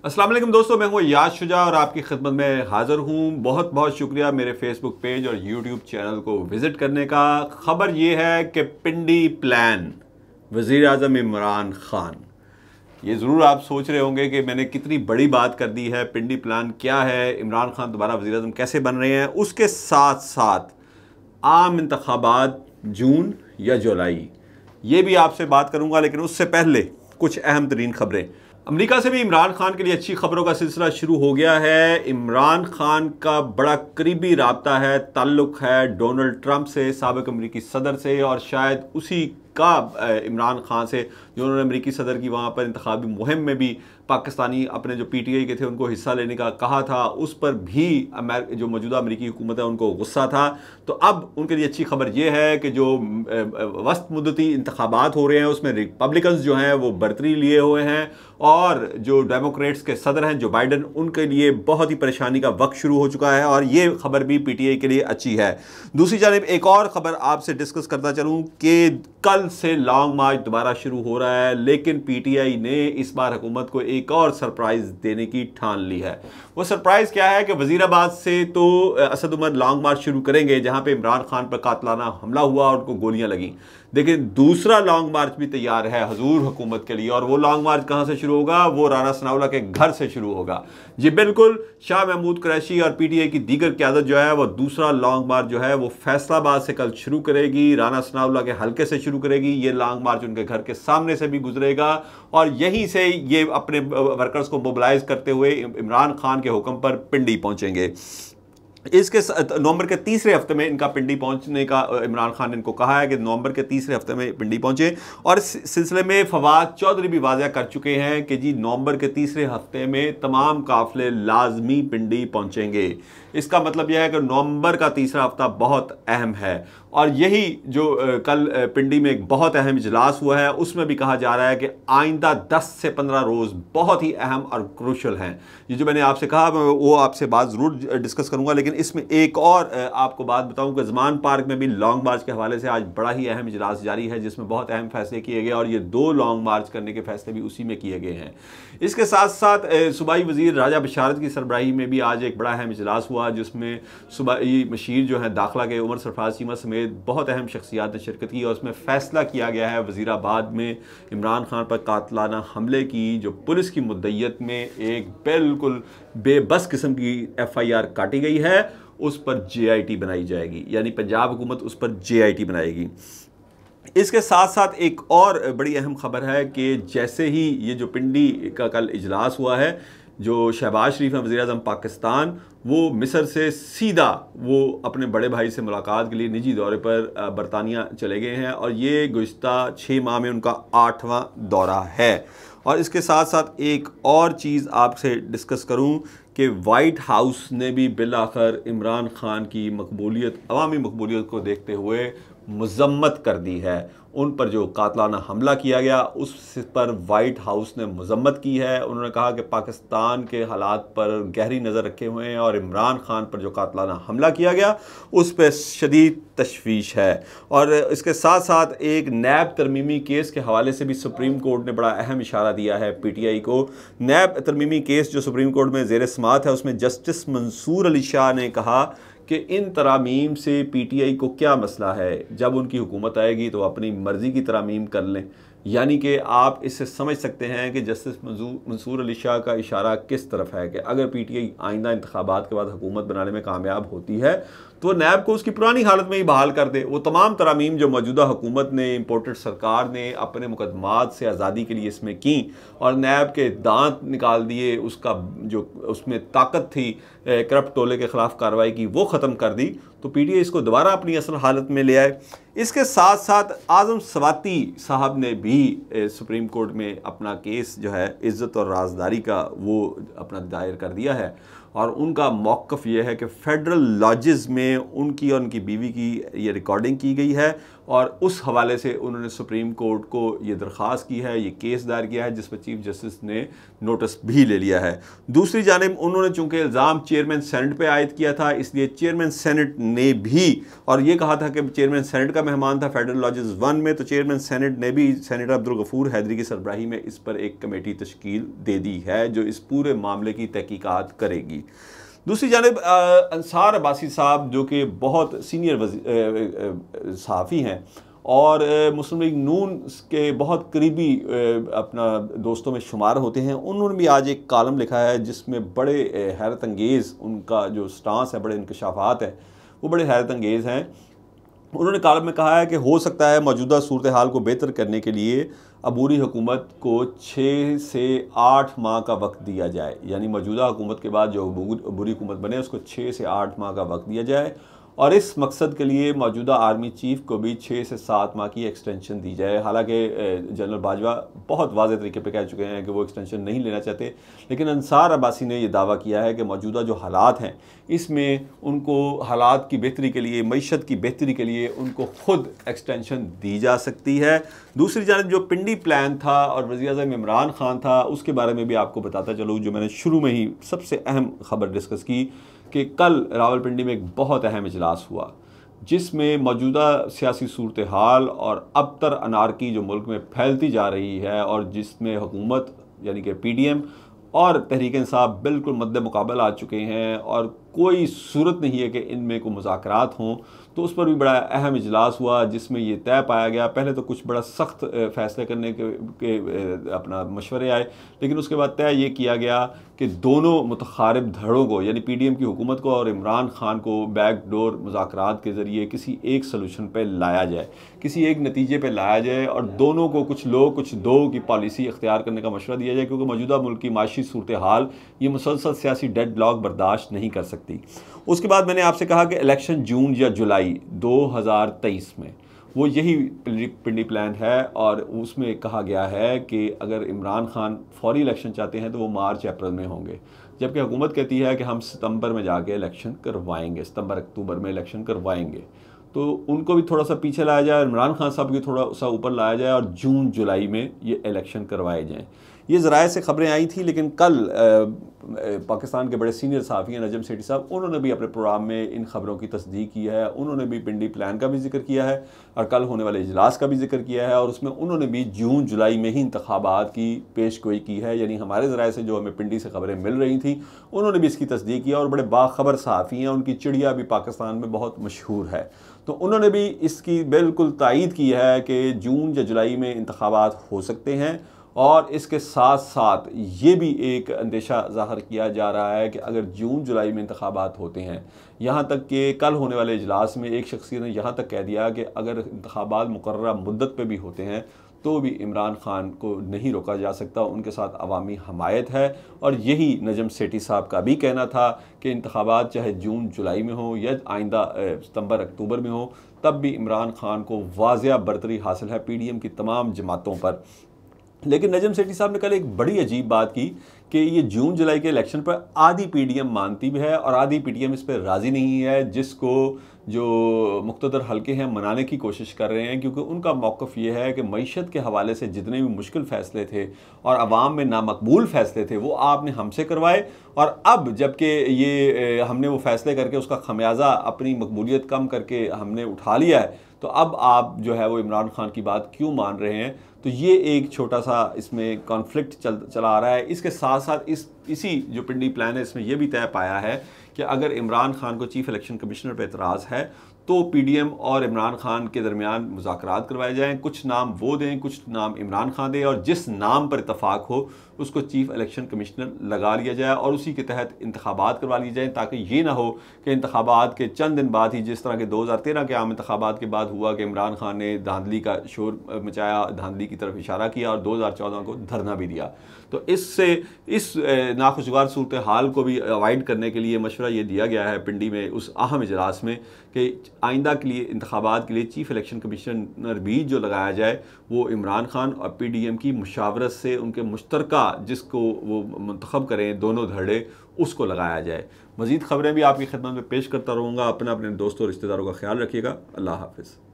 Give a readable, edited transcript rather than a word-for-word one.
अस्सलाम वालेकुम दोस्तों, मैं हूं याद शुजा और आपकी खिदमत में हाज़िर हूं। बहुत बहुत शुक्रिया मेरे फेसबुक पेज और यूट्यूब चैनल को विज़िट करने का। ख़बर यह है कि पिंडी प्लान, वज़ीर आज़म इमरान खान। ये ज़रूर आप सोच रहे होंगे कि मैंने कितनी बड़ी बात कर दी है। पिंडी प्लान क्या है, इमरान खान दोबारा वज़ीर आज़म कैसे बन रहे हैं, उसके साथ साथ आम इंतखाबात जून या जुलाई, ये भी आपसे बात करूँगा। लेकिन उससे पहले कुछ अहम तरीन खबरें। अमेरिका से भी इमरान खान के लिए अच्छी खबरों का सिलसिला शुरू हो गया है। इमरान खान का बड़ा करीबी राब्ता है, ताल्लुक़ है डोनाल्ड ट्रंप से, साबिक़ अमेरिकी सदर से, और शायद उसी का इमरान खान से जो उन्होंने अमेरिकी सदर की वहाँ पर इंतखाबी मुहिम में भी पाकिस्तानी अपने जो पीटीआई के थे उनको हिस्सा लेने का कहा था, उस पर भी जो मौजूदा अमेरिकी हुकूमत है उनको गुस्सा था। तो अब उनके लिए अच्छी खबर यह है कि जो वस्त मुद्दती इंतखाबात हो रहे हैं उसमें रिपब्लिकन्स जो हैं वो बरतरी लिए हुए हैं, और जो डेमोक्रेट्स के सदर हैं जो बाइडन, उनके लिए बहुत ही परेशानी का वक्त शुरू हो चुका है। और ये खबर भी पीटीआई के लिए अच्छी है। दूसरी जानिब एक और ख़बर आपसे डिस्कस करता चलूँ कि कल से लॉन्ग मार्च दोबारा शुरू हो रहा है, लेकिन पीटीआई ने इस बार हुकूमत को एक और सरप्राइज़ देने की ठान ली है। वो सरप्राइज़ क्या है कि वज़ीराबाद से तो असद उमर लॉन्ग मार्च शुरू करेंगे जहाँ पर इमरान खान पर कातलाना हमला हुआ और उनको गोलियाँ लगीं। देखिए, दूसरा लॉन्ग मार्च भी तैयार है हजूर हुकूमत के लिए, और वो लॉन्ग मार्च कहाँ से शुरू होगा? वो राना सनाउल्लाह के घर से शुरू होगा। जी बिल्कुल, शाह महमूद कुरैशी और पीटीआई की दीगर क़यादत जो है वो दूसरा लॉन्ग मार्च जो है वो फैसलाबाद से कल शुरू करेगी, राना सनाउल्लाह के हल्के से शुरू करेगी। ये लॉन्ग मार्च उनके घर के सामने से भी गुजरेगा और यहीं से ये अपने वर्कर्स को मोबिलाइज करते हुए इमरान खान के हुक्म पर पिंडी पहुंचेंगे। इसके नवंबर के तीसरे हफ्ते में इनका पिंडी पहुंचने का इमरान खान ने इनको कहा है कि नवंबर के तीसरे हफ्ते में पिंडी पहुंचे। और इस सिलसिले में फवाद चौधरी भी वाज़ा कर चुके हैं कि जी नवंबर के तीसरे हफ्ते में तमाम काफ़िले लाजमी पिंडी पहुंचेंगे। इसका मतलब यह है कि नवंबर का तीसरा हफ्ता बहुत अहम है। और यही जो कल पिंडी में एक बहुत अहम इजलास हुआ है उसमें भी कहा जा रहा है कि आइंदा 10 से 15 रोज़ बहुत ही अहम और क्रूशल हैं। ये जो मैंने आपसे कहा वो आपसे बात ज़रूर डिस्कस करूँगा, लेकिन इसमें एक और आपको बात बताऊँ कि ज़मान पार्क में भी लॉन्ग मार्च के हवाले से आज बड़ा ही अहम इजलास जारी है जिसमें बहुत अहम फैसले किए गए, और ये 2 लॉन्ग मार्च करने के फैसले भी उसी में किए गए हैं। इसके साथ साथ सूबाई वज़ीर राजा बशारत की सरबराही में भी आज एक बड़ा अहम इजलास हुआ जिसमें सूबाई मशीर जो हैं दाखिला के उमर सरफराज चीमा समेत बहुत अहम शख्सियात ने शिरकत की, और उसमें फ़ैसला किया गया है वज़ीराबाद में इमरान खान पर कातलाना हमले की जो पुलिस की मुद्दइयत में एक बिल्कुल बेबस किस्म की FIR काटी गई है, उस पर JIT बनाई जाएगी, यानी पंजाब हुकूमत उस पर JIT बनाएगी। इसके साथ साथ एक और बड़ी अहम खबर है कि जैसे ही ये जो पिंडी का कल इजलास हुआ है, जो शहबाज शरीफ हैं वज़ीर आज़म पाकिस्तान, वो मिस्र से सीधा वो अपने बड़े भाई से मुलाकात के लिए निजी दौरे पर बरतानिया चले गए हैं, और ये गुज़िश्ता 6 माह में उनका 8वां दौरा है। और इसके साथ साथ एक और चीज़ आपसे डिस्कस करूं कि वाइट हाउस ने भी बिलाखिर इमरान खान की मकबूलियत, अवामी मकबूलियत को देखते हुए मज़म्मत कर दी है। उन पर जो कातलाना हमला किया गया उस पर वाइट हाउस ने मज़म्मत की है। उन्होंने कहा कि पाकिस्तान के हालात पर गहरी नज़र रखे हुए हैं और इमरान खान पर जो कातलाना हमला किया गया उस पर शदीद तशवीश है। और इसके साथ साथ एक नैब तरमीमी केस के हवाले से भी सुप्रीम कोर्ट ने बड़ा अहम इशारा दिया है पीटीआई को। नैब तरमीमी केस जो सुप्रीम कोर्ट में ज़ेर समाअत है उसमें जस्टिस मंसूर अली शाह ने कहा कि इन तरामीम से पीटीआई को क्या मसला है, जब उनकी हुकूमत आएगी तो अपनी मर्ज़ी की तरामीम कर लें। यानी कि आप इससे समझ सकते हैं कि जस्टिस मंसूर अली शाह का इशारा किस तरफ है कि अगर पीटीआई आइंदा इंतखाबात के बाद हुकूमत बनाने में कामयाब होती है तो नैब को उसकी पुरानी हालत में ही बहाल कर दे। वो तमाम तरामीम जो मौजूदा हुकूमत ने, इम्पोर्टेड सरकार ने अपने मुकदमात से आज़ादी के लिए इसमें की और नैब के दांत निकाल दिए, उसका जो उसमें ताकत थी करप्ट टोले के ख़िलाफ़ कार्रवाई की वो ख़त्म कर दी, तो पीटीआई इसको दोबारा अपनी असल हालत में ले आए। इसके साथ साथ आज़म स्वाति साहब ने भी सुप्रीम कोर्ट में अपना केस जो है इज़्ज़त और राजदारी का वो अपना दायर कर दिया है, और उनका मौक़िफ़ ये है कि फ़ेडरल लॉजेस में उनकी और उनकी बीवी की ये रिकॉर्डिंग की गई है और उस हवाले से उन्होंने सुप्रीम कोर्ट को ये दरख्वास्त की है, ये केस दायर किया है, जिस पर चीफ जस्टिस ने नोटिस भी ले लिया है। दूसरी जानिब उन्होंने चूँकि इल्ज़ाम चेयरमैन सेनेट पे आयद किया था, इसलिए चेयरमैन सेनेट ने भी, और ये कहा था कि चेयरमैन सेनेट का मेहमान था फेडरल लॉजेस 1 में, तो चेयरमैन सेनेट ने भी सेनेटर अब्दुल गफूर हैदरी की सरबराही में इस पर एक कमेटी तश्कील दे दी है जो इस पूरे मामले की तहकीकात करेगी। दूसरी जानिब अंसार अब्बासी साहब जो कि बहुत सीनियर सहाफ़ी हैं और मुस्लिम लीग नून के बहुत करीबी अपना दोस्तों में शुमार होते हैं, उन्होंने भी आज एक कॉलम लिखा है जिसमें बड़े हैरत अंगेज़ उनका जो स्टांस है, बड़े इंकशाफात हैं, वो बड़े हैरत अंगेज़ हैं। उन्होंने कॉलम में कहा है कि हो सकता है मौजूदा सूरत हाल को बेहतर करने के लिए अबूरी हुकूमत को 6 से 8 माह का वक्त दिया जाए, यानी मौजूदा हुकूमत के बाद जो अबूरी हुकूमत बने उसको 6 से 8 माह का वक्त दिया जाए और इस मकसद के लिए मौजूदा आर्मी चीफ को भी 6 से 7 माह की एक्सटेंशन दी जाए। हालांकि जनरल बाजवा बहुत वाज़ेह तरीके पे कह चुके हैं कि वो एक्सटेंशन नहीं लेना चाहते, लेकिन अंसार अब्बासी ने यह दावा किया है कि मौजूदा जो हालात हैं इसमें उनको हालात की बेहतरी के लिए, मईशत की बेहतरी के लिए उनको खुद एक्सटेंशन दी जा सकती है। दूसरी जानब जो पिंडी प्लान था और वज़ीर-ए-आज़म इमरान खान था, उसके बारे में भी आपको बताता चलूँ, जो मैंने शुरू में ही सबसे अहम खबर डिस्कस की कि कल रावलपिंडी में एक बहुत अहम इजलास हुआ जिसमें मौजूदा सियासी सूरत हाल और अबतर अनारकी जो मुल्क में फैलती जा रही है और जिसमें हुकूमत यानी कि PDM और तहरीक इंसाफ बिल्कुल मद्दे मुकाबल आ चुके हैं और कोई सूरत नहीं है कि इनमें कोई मुज़ाकरात हों, तो उस पर भी बड़ा अहम इजलास हुआ जिसमें ये तय पाया गया। पहले तो कुछ बड़ा सख्त फ़ैसले करने के अपना मशवरे आए, लेकिन उसके बाद तय ये किया गया कि दोनों मुतखारिब धड़ों को यानी PDM की हुकूमत को और इमरान खान को बैक डोर मुज़ाकरात के ज़रिए किसी एक सलूशन पर लाया जाए, किसी एक नतीजे पर लाया जाए और दोनों को कुछ लो कुछ दो की पॉलिसी अख्तियार करने का मशवरा दिया जाए, क्योंकि मौजूदा मुल्क की माशी सूरत हाल ये मुसलसल सियासी डेड ब्लॉक बर्दाश्त नहीं कर सकती। उसके बाद मैंने आपसे कहा कि इलेक्शन जून या जुलाई 2023 में, वो यही पिंडी प्लान है और उसमें कहा गया है कि अगर इमरान खान फौरी इलेक्शन चाहते हैं तो वो मार्च अप्रैल में होंगे, जबकि हुकूमत कहती है कि हम सितंबर में जाके इलेक्शन करवाएंगे, सितंबर अक्टूबर में इलेक्शन करवाएंगे। तो उनको भी थोड़ा सा पीछे लाया जाए, इमरान खान साहब की थोड़ा सा ऊपर लाया जाए और जून जुलाई में ये इलेक्शन करवाए जाएँ। ये ज़राए से खबरें आई थी, लेकिन कल पाकिस्तान के बड़े सीनियर सहाफ़ी हैं नजम सेठी साहब, उन्होंने भी अपने प्रोग्राम में इन खबरों की तस्दीक की है। उन्होंने भी पिंडी प्लान का भी जिक्र किया है और कल होने वाले इजलास का भी जिक्र किया है और उसमें उन्होंने भी जून जुलाई में ही इंतखाबात की पेशगोई की है। यानी हमारे ज़राए से जो हमें पिंडी से खबरें मिल रही थी उन्होंने भी इसकी तस्दीक की और बड़े बाखबर सहाफ़ी हैं, उनकी चिड़िया भी पाकिस्तान में बहुत मशहूर है, तो उन्होंने भी इसकी बिल्कुल तायीद की है कि जून या जुलाई में इंतखाबात हो सकते हैं। और इसके साथ साथ ये भी एक अंदेशा ज़ाहिर किया जा रहा है कि अगर जून जुलाई में इंतखाबात होते हैं, यहाँ तक कि कल होने वाले इजलास में एक शख्सियत ने यहाँ तक कह दिया कि अगर इंतखाबात मुकर्ररा मुद्दत पे भी होते हैं तो भी इमरान खान को नहीं रोका जा सकता, उनके साथ अवामी हमायत है। और यही नजम सेठी साहब का भी कहना था कि इंतखाबात चाहे जून जुलाई में हो या आइंदा सितंबर अक्टूबर में हो, तब भी इमरान खान को वाज़िया बरतरी हासिल है PDM की तमाम जमातों पर। लेकिन नजम सेठी साहब ने कल एक बड़ी अजीब बात की कि ये जून जुलाई के इलेक्शन पर आधी PDM मानती भी है और आधी PDM इस पर राज़ी नहीं है, जिसको जो मुख्तदर हल्के हैं मनाने की कोशिश कर रहे हैं, क्योंकि उनका मौक़िफ़ ये है कि मईशत के हवाले से जितने भी मुश्किल फ़ैसले थे और आवाम में नामकबूल फ़ैसले थे वो आपने हमसे करवाए, और अब जबकि ये हमने वो फ़ैसले करके उसका खमियाजा अपनी मकबूलियत कम करके हमने उठा लिया है, तो अब आप जो है वो इमरान खान की बात क्यों मान रहे हैं। तो ये एक छोटा सा इसमें कॉन्फ्लिक्ट चला आ रहा है। इसके साथ साथ इसी जो पिंडी प्लान है इसमें यह भी तय पाया है कि अगर इमरान खान को चीफ इलेक्शन कमिश्नर पर एतराज़ है तो PDM और इमरान खान के दरमियान मुज़ाकरात करवाए जाएँ, कुछ नाम वो दें, कुछ नाम इमरान खान दें और जिस नाम पर इतफाक़ हो उसको चीफ इलेक्शन कमिश्नर लगा लिया जाए और उसी के तहत इंतखाबात करवा ली जाए, ताकि ये ना हो कि इंतखाबात के चंद दिन बाद ही, जिस तरह के 2013 के आम इंतखाबात के बाद हुआ कि इमरान खान ने धांधली का शोर मचाया, धांधली की तरफ इशारा किया और 2014 को धरना भी दिया। तो इससे इस नाखुशगवार सूरत हाल को भी अवॉइड करने के लिए मशवरा ये दिया गया है पिंडी में उस अहम इजलास में कि आइंदा के लिए इंतखाबात के लिए चीफ इलेक्शन कमिश्नर भी जो लगाया जाए वो इमरान खान और PDM की मुशावरत से, उनके मुश्तरका जिसको वो मुंतखब करें, दोनों धड़े उसको लगाया जाए। मज़ीद ख़बरें भी आपकी खिदमत में पेश करता रहूँगा। अपने दोस्तों और रिश्तेदारों का ख्याल रखिएगा। अल्लाह हाफ़िज़।